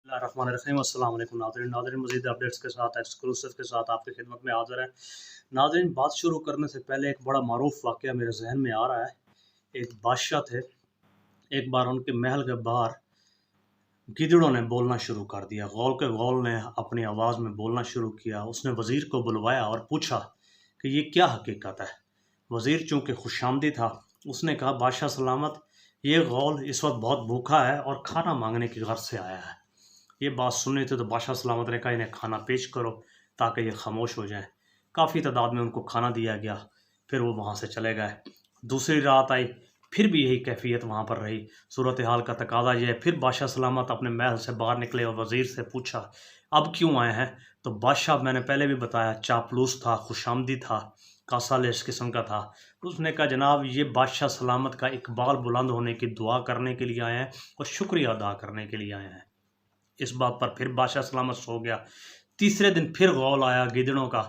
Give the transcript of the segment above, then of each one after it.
बिस्मिल्लाहिर्रहमानिर्रहीम। अस्सलाम वालेकुम नाज़रीन। मज़ीद अपडेट्स के साथ एक्सक्लूसिव के साथ आपकी खिदमत में हाज़िर है। नाज़रीन, बात शुरू करने से पहले एक बड़ा मारूफ वाक़या मेरे ज़हन में आ रहा है। एक बादशाह थे, एक बार उनके महल के बाहर गीदड़ों ने बोलना शुरू कर दिया। गौल के गौल ने अपनी आवाज़ में बोलना शुरू किया। उसने वज़ीर को बुलवाया और पूछा कि ये क्या हकीकत है। वज़ीर चूँकि खुशामदी था, उसने कहा, बादशाह सलामत, ये गौल इस वक्त बहुत भूखा है और खाना मांगने की गर्ज से आया है। ये बात सुनी थी तो बादशाह सलामत ने कहा, इन्हें खाना पेश करो ताकि ये खामोश हो जाएं। काफ़ी तादाद में उनको खाना दिया गया, फिर वो वहाँ से चले गए। दूसरी रात आई, फिर भी यही कैफियत वहाँ पर रही। सूरत हाल का तकाजा यह है। फिर बादशाह सलामत अपने महल से बाहर निकले और वज़ीर से पूछा, अब क्यों आए हैं? तो बादशाह, मैंने पहले भी बताया, चापलूस था, खुशामदी था, कासाले इस किस्म का था। उसने कहा, जनाब, ये बादशाह सलामत का इकबाल बुलंद होने की दुआ करने के लिए आए हैं और शुक्रिया अदा करने के लिए आए हैं। इस बात पर फिर बादशाह सलामत सो गया। तीसरे दिन फिर गौल आया गीदड़ों का।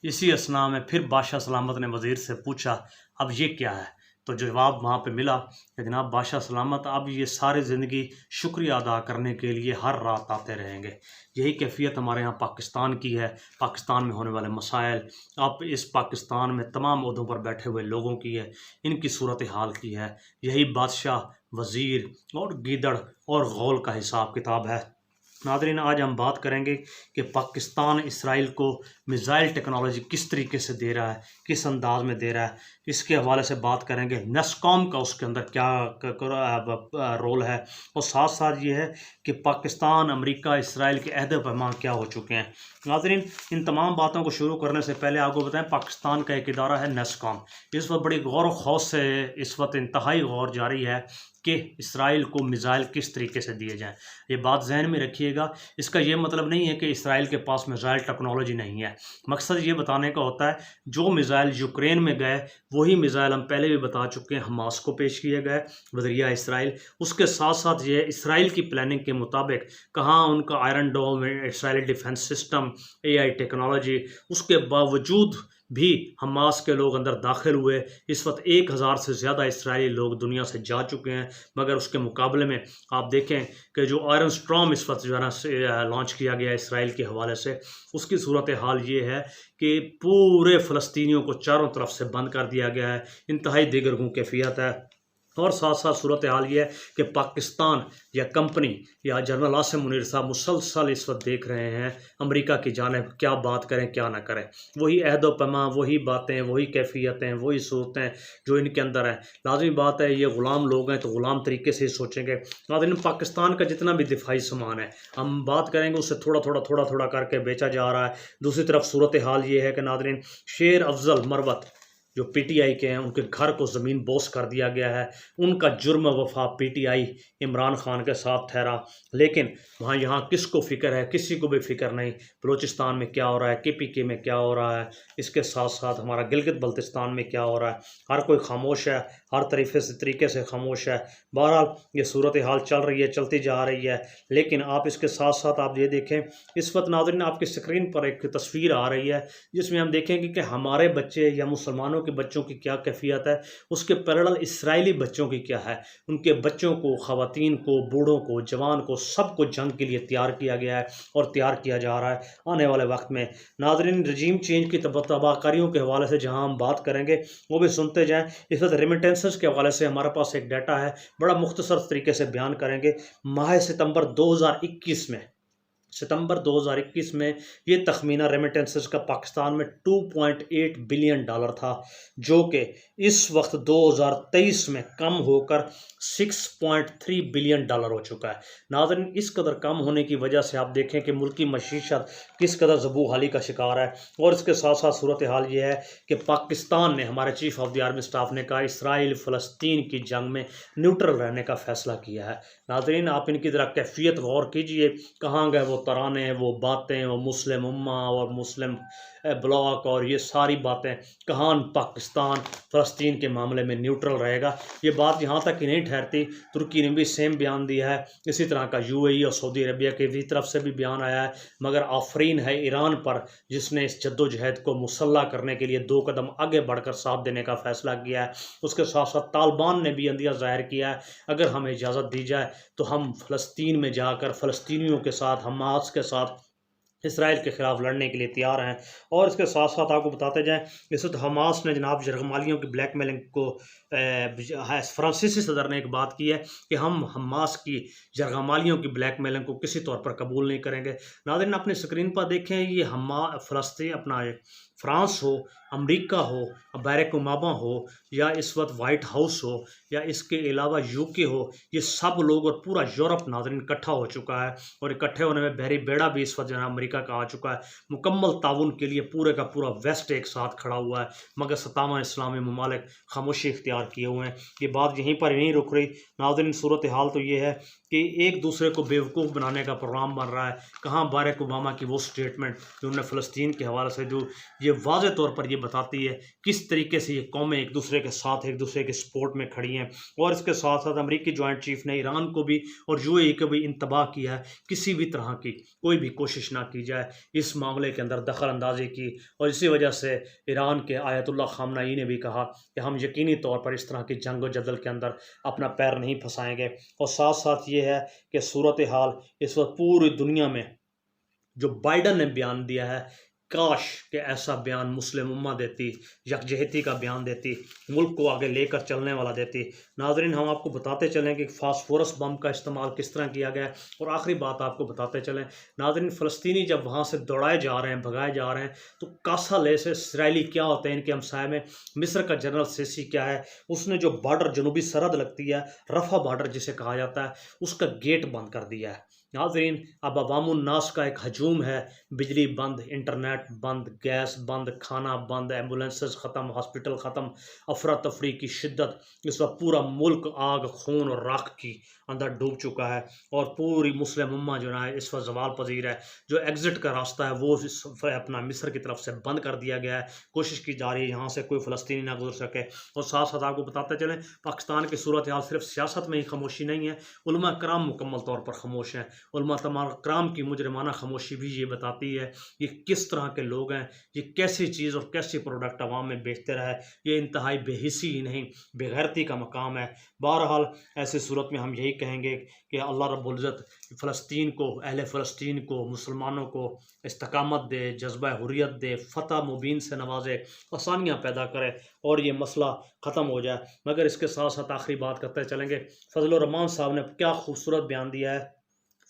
इसी असना में फिर बादशाह सलामत ने वज़ीर से पूछा, अब ये क्या है? तो जवाब वहाँ पे मिला कि जनाब बादशाह सलामत, अब ये सारी ज़िंदगी शुक्रिया अदा करने के लिए हर रात आते रहेंगे। यही कैफियत हमारे यहाँ पाकिस्तान की है। पाकिस्तान में होने वाले मसाइल, अब इस पाकिस्तान में तमाम ओहदों पर बैठे हुए लोगों की है, इनकी सूरत हाल की है। यही बादशाह, वज़ीर और गीदड़ और गौल का हिसाब किताब है। नादरीन, आज हम बात करेंगे कि पाकिस्तान इसराइल को मिज़ाइल टेक्नोलॉजी किस तरीके से दे रहा है, किस अंदाज में दे रहा है। इसके हवाले से बात करेंगे। नस्कॉम का उसके अंदर क्या रोल है, और साथ साथ ये है कि पाकिस्तान, अमेरिका, इसराइल के अहद पैमान क्या हो चुके हैं। नादरीन, इन तमाम बातों को शुरू करने से पहले आपको बताएं, पाकिस्तान का एक इदारा है नस्कॉम। इस वक्त बड़ी गौर खौफ से इस वक्त इंतहाई गौर जारी है कि इसराइल को मिज़ाइल किस तरीके से दिए जाएँ। ये बात जहन में रखिएगा। इसका ये मतलब नहीं है कि इसराइल के पास मिज़ाइल टेक्नोलॉजी नहीं है। मकसद ये बताने का होता है, जो मिज़ाइल यूक्रेन में गए वही मिज़ाइल हम पहले भी बता चुके हैं, हमास को पेश किए गए बज़रिया इसराइल। उसके साथ साथ ये इसराइल की प्लानिंग के मुताबिक कहाँ उनका Iron Dome, Israeli defence system, AI technology, उसके बावजूद भी हमास के लोग अंदर दाखिल हुए। इस वक्त 1000 से ज़्यादा इसराइली लोग दुनिया से जा चुके हैं, मगर उसके मुकाबले में आप देखें कि जो आयरन स्ट्रॉम इस वक्त जो है ना लॉन्च किया गया इसराइल के हवाले से, उसकी सूरत हाल ये है कि पूरे फ़लस्तीनियों को चारों तरफ से बंद कर दिया गया है। इंतहाई दिगरगूं कैफियत है। और साथ साथ सूरत हाल ये है कि पाकिस्तान या कंपनी या जनरल आसिम मुनीर साहब मुसलसल इस वक्त देख रहे हैं अमेरिका की जानिब, क्या बात करें क्या ना करें। वही अहद व पैमा, वही बातें, वही कैफियतें, वही सूरतें जो इनके अंदर हैं। लाजमी बात है, ये ग़ुलाम लोग हैं तो ग़ुलाम तरीके से ही सोचेंगे। नाज़रीन, पाकिस्तान का जितना भी दिफाई सामान है हम बात करेंगे, उससे थोड़ा थोड़ा करके बेचा जा रहा है। दूसरी तरफ सूरत हाल ये है कि नाज़रीन, शेर अफजल मरवत जो PTI के हैं, उनके घर को ज़मीन बोस कर दिया गया है। उनका जुर्म वफा PTI इमरान खान के साथ ठहरा, लेकिन वहाँ यहाँ किसको फ़िक्र है? किसी को भी फ़िक्र नहीं। बलूचिस्तान में क्या हो रहा है, KPK में क्या हो रहा है, इसके साथ साथ हमारा गिलगित बल्तिस्तान में क्या हो रहा है, हर कोई खामोश है, हर तरीके से खामोश है। बहरहाल ये सूरत हाल चल रही है, चलती जा रही है। लेकिन आप इसके साथ साथ आप ये देखें, इस वक्त नाज़रीन आपकी स्क्रीन पर एक तस्वीर आ रही है जिसमें हम देखेंगे कि हमारे बच्चे या मुसलमानों के बच्चों की क्या कैफियत है, उसके पैरेलल इसराइली बच्चों की क्या है। उनके बच्चों को, ख़वातीन को, बूढ़ों को, जवान को, सबको जंग के लिए तैयार किया गया है और तैयार किया जा रहा है आने वाले वक्त में। नाज़रीन, रजीम चेंज की तबाहकारियों के हवाले से जहां हम बात करेंगे वो भी सुनते जाएं। इस वक्त रेमिटेंसेस के हवाले से हमारे पास एक डाटा है, बड़ा मुख्तसर तरीके से बयान करेंगे। माह सितंबर 2021 में ये तखमीना रेमिटेंसेस का पाकिस्तान में $2.8 बिलियन था, जो कि इस वक्त 2023 में कम होकर $6.3 बिलियन हो चुका है। नाज़रीन, इस कदर कम होने की वजह से आप देखें कि मुल्की मशीशत किस कदर ज़बू हाली का शिकार है। और इसके साथ साथ सूरत हाल ये है कि पाकिस्तान ने, हमारे chief of the army staff ने कहा, इसराइल फ़लस्तीन की जंग में न्यूट्रल रहने का फ़ैसला किया है। नाज़रीन, आप इनकी ज़रा कैफियत गौर कीजिए, कहाँ गए वो वो तराने, वो बातें, वो मुस्लिम उम्मा और मुस्लिम ब्लॉक और ये सारी बातें, कहान पाकिस्तान फ़लस्तीन के मामले में न्यूट्रल रहेगा। ये बात यहाँ तक ही नहीं ठहरती, तुर्की ने भी सेम बयान दिया है, इसी तरह का यूएई और सऊदी अरबिया की भी तरफ से भी बयान आया है। मगर आफरीन है ईरान पर, जिसने इस जद्दोजहद को मुसल्ला करने के लिए 2 कदम आगे बढ़कर साथ देने का फैसला किया है। उसके साथ साथ तालिबान ने भी अंदिया ज़ाहिर किया है, अगर हमें इजाज़त दी जाए तो हम फ़लस्तीन में जाकर फ़लस्तीनियों के साथ, हमास के साथ, इसराइल के ख़िलाफ़ लड़ने के लिए तैयार हैं। और इसके साथ साथ आपको बताते जाएं, इस वक्त हमास ने जनाब यरगमालियों की ब्लैकमेलिंग को फ्रांसीसी सदर ने एक बात की है कि हम हमास की यरगमालियों की ब्लैकमेलिंग को किसी तौर पर कबूल नहीं करेंगे। नाज़रीन अपनी स्क्रीन पर देखें, ये फ़लस्तीन अपना फ्रांस हो, अमेरिका हो, बैरक ओबामा हो, या इस वक्त वाइट हाउस हो, या इसके अलावा यूके हो, ये सब लोग और पूरा यूरोप नाज़रीन इकट्ठा हो चुका है। और इकट्ठे होने में बहरी बेड़ा भी इस वक्त जो है अमेरिका का आ चुका है। मुकम्मल ताउन के लिए पूरे का पूरा वेस्ट एक साथ खड़ा हुआ है, मगर 57 इस्लामी ममालिक खामोशी इख्तियार किए हुए हैं। ये बात यहीं पर नहीं रुक रही नाज़रीन, सूरत हाल तो ये है कि एक दूसरे को बेवकूफ़ बनाने का प्रोग्राम बन रहा है। कहाँ बैरक ओबामा की वो स्टेटमेंट जो उन्होंने फ़लस्तीन के हवाले से, जो ये वाज़े तौर पर ये बताती है किस तरीके से ये कौमें एक दूसरे के साथ, एक दूसरे के सपोर्ट में खड़ी हैं। और इसके साथ साथ अमेरिकी जॉइंट चीफ ने ईरान को भी और यूएई को भी इंतबाह किया है, किसी भी तरह की कोई भी कोशिश ना की जाए इस मामले के अंदर दखल अंदाजी की। और इसी वजह से ईरान के आयतुल्लाह खामनाई ने भी कहा कि हम यकीनी तौर पर इस तरह की जंग व जदल के अंदर अपना पैर नहीं फंसाएंगे। और साथ साथ ये है कि सूरत हाल इस वक्त पूरी दुनिया में, जो बाइडन ने बयान दिया है, काश कि ऐसा बयान मुस्लिम उम्मा देती, यकजहती का बयान देती, मुल्क को आगे लेकर चलने वाला देती। नाज़रीन हम आपको बताते चलें कि फास्फोरस बम का इस्तेमाल किस तरह किया गया है। और आखिरी बात आपको बताते चलें नाज़रीन, फ़लस्तीनी जब वहाँ से दौड़ाए जा रहे हैं, भगाए जा रहे हैं, तो कासा ले से इसराइली क्या होते हैं इनके हमसाये में, मिस्र का जनरल सीसी क्या है, उसने जो बॉर्डर जनूबी सरहद लगती है, रफ़ा बॉर्डर जिसे कहा जाता है, उसका गेट बंद कर दिया है। नाज़रीन अब अवामुन्नास का एक हजूम है, बिजली बंद, इंटरनेट बंद, गैस बंद, खाना बंद, एम्बुलेंसेस ख़त्म, हॉस्पिटल ख़त्म, अफरा तफरी की शिद्दत। इस वक्त पूरा मुल्क आग, खून और राख की अंदर डूब चुका है। और पूरी मुस्लिम उम्मा जो है इस वक्त ज़वाल पजीर है। जो एग्ज़िट का रास्ता है वो अपना मिस्र की तरफ से बंद कर दिया गया है। कोशिश की जा रही है यहाँ से कोई फ़लस्तीनी ना गुजर सके। और साथ साथ आपको बताते चलें, पाकिस्तान की सूरत हाल सिर्फ सियासत में ही खामोशी नहीं है, उलमा कराम मुकम्मल तौर पर खामोश हैं। उलमा कराम की मुजरिमाना खामोशी भी ये बताती है ये किस तरह के लोग हैं, ये कैसी चीज़ और कैसी प्रोडक्ट आवाम में बेचते रहे। ये इंतहाई बेहिसी ही नहीं, बेगैरती का मकाम है। बहरहाल ऐसी सूरत में हम यही कहेंगे कि अल्लाह रब्बुल इज़्ज़त फ़लस्तीन को, अहले फ़लस्तीन को, मुसलमानों को इस्तकामत दे, जज्बा हुर्रियत दे, फ़तह मुबीन से नवाजे, आसानियाँ पैदा करे और ये मसला ख़त्म हो जाए। मगर इसके साथ साथ आखिरी बात करते चलेंगे, फजल रहमान साहब ने क्या खूबसूरत बयान दिया है,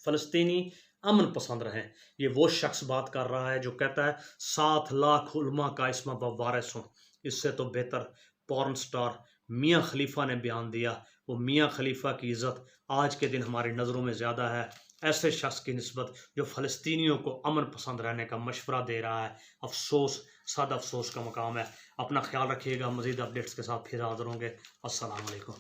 फ़लस्तीनी अमन पसंद रहें। ये वो शख्स बात कर रहा है जो कहता है 7 लाख उलमा का इसमें वारिस हूँ। इससे तो बेहतर पॉर्न स्टार मियाँ खलीफा ने बयान दिया। वो मियाँ खलीफा की इज़्ज़त आज के दिन हमारी नज़रों में ज़्यादा है ऐसे शख्स की निस्बत जो फ़लस्तीनियों को अमन पसंद रहने का मशवरा दे रहा है। अफसोस, सद अफसोस का मकाम है। अपना ख्याल रखिएगा। मज़ीद अपडेट्स के साथ फिर हाज़िर होंगे। अस्सलाम वालेकुम।